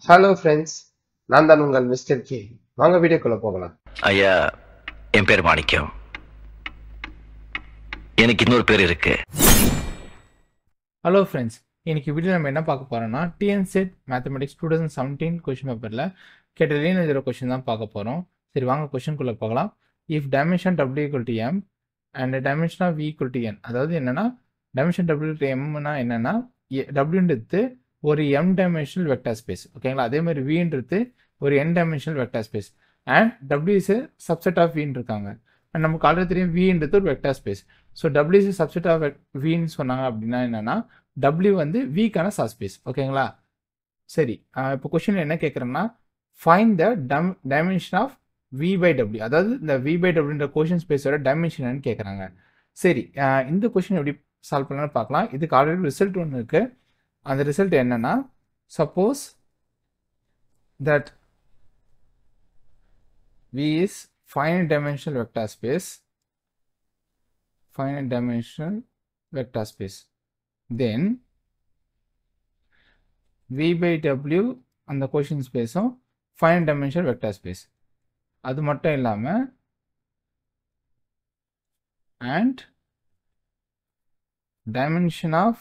Hello friends, நான் தான் உங்கள் மிஸ்டர் கே. வாங்க வீடியோக்குள்ள போகலாம். ஐயா, என் பேர் மாணிக்கம். எனக்கு இன்னொரு பேர் இருக்கு. ஹலோ ஃப்ரெண்ட்ஸ், இன்னைக்கு வீடியோ நம்ம என்ன பார்க்க போறோம்னா டிஎன்செட் மேத்தமெட்டிக்ஸ் 2017 கொஸ்டின் பேப்பரில் கேட்ட லீனியர் கொஸ்டின் தான் பார்க்க போகிறோம். சரி வாங்க கொஸ்டின்குள்ளே போகலாம். If dimension W equal to M and dimension of V equal to N, அதாவது என்னன்னா டைமென்ஷன் W டு எம்னா என்னன்னா Wன்றது ஒரு m டைமென்ஷனல் வெக்டர் ஸ்பேஸ், ஓகேங்களா. அதே மாதிரி Vன்றது ஒரு n dimensional vector space and W is a subset of Vன்னு இருக்காங்க. அண்ட் நமக்கு ஆல்ரெடி தெரியும் Vன்றது ஒரு vector space. So W is subset of Vன்னு சொன்னாங்க அப்படின்னா என்னன்னா W வந்து Vக்கான சப்ஸ்பேஸ், ஓகேங்களா. சரி, இப்போ கொஸ்டின் என்ன கேட்குறேன்னா find the dimension of V by W, அதாவது இந்த V பை Wன்ற கொஸ்டின் ஸ்பேஸோட டைமென்ஷன் என்னன்னு கேட்குறாங்க. சரி, இந்த கொஸ்டின் எப்படி சால்வ் பண்ணலாம்னு பார்க்கலாம். இதுக்கு ஆல்ரெடி ரிசல்ட் ஒன்று இருக்கு. அந்த ரிசல்ட் என்னன்னா suppose that V is finite dimensional vector space, then V by W அந்த question ஸ்பேஸும் finite dimensional vector space. அது மட்டும் இல்லாம and dimension of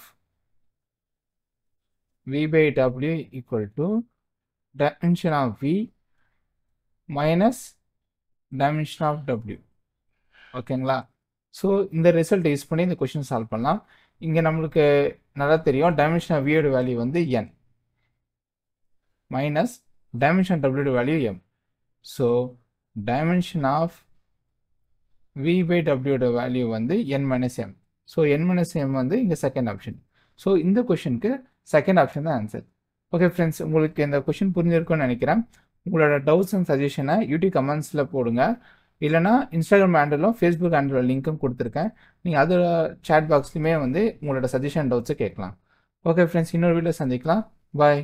V by W equal to dimension of V minus dimension of W, ஓகேங்களா. So இந்த result use பண்ணி இந்த question solve பண்ணலாம். இங்கே நம்மளுக்கு நல்லா தெரியும் டைமென்ஷன் ஆஃப் வியோட வேல்யூ வந்து n மைனஸ் டைமென்ஷன் டபிள்யூட value m. So dimension of V by டபிள்யூட வேல்யூ வந்து n minus m. So n minus m வந்து இங்கே செகண்ட் ஆப்ஷன். ஸோ இந்த கொஸ்டினுக்கு செகண்ட் ஆப்ஷன் தான் ஆன்சர். ஓகே ஃப்ரெண்ட்ஸ், உங்களுக்கு இந்த கொஸ்டின் புரிஞ்சிருக்கும்னு நினைக்கிறேன். உங்களோட டவுட்ஸ் அண்ட் சஜஷனை யூடியூப் கமெண்ட்ஸில் போடுங்க. இல்லைனா இன்ஸ்டாகிராம் ஹேண்டிலும் ஃபேஸ்புக் ஹேண்டில் லிங்க்கும் கொடுத்துருக்கேன். நீங்கள் அதோட சேட் பாக்ஸ்லையுமே வந்து உங்களோட சஜஷன் டவுட்ஸை கேட்கலாம். ஓகே ஃப்ரெண்ட்ஸ், இன்னொரு வீடியோ சந்திக்கலாம். பாய்.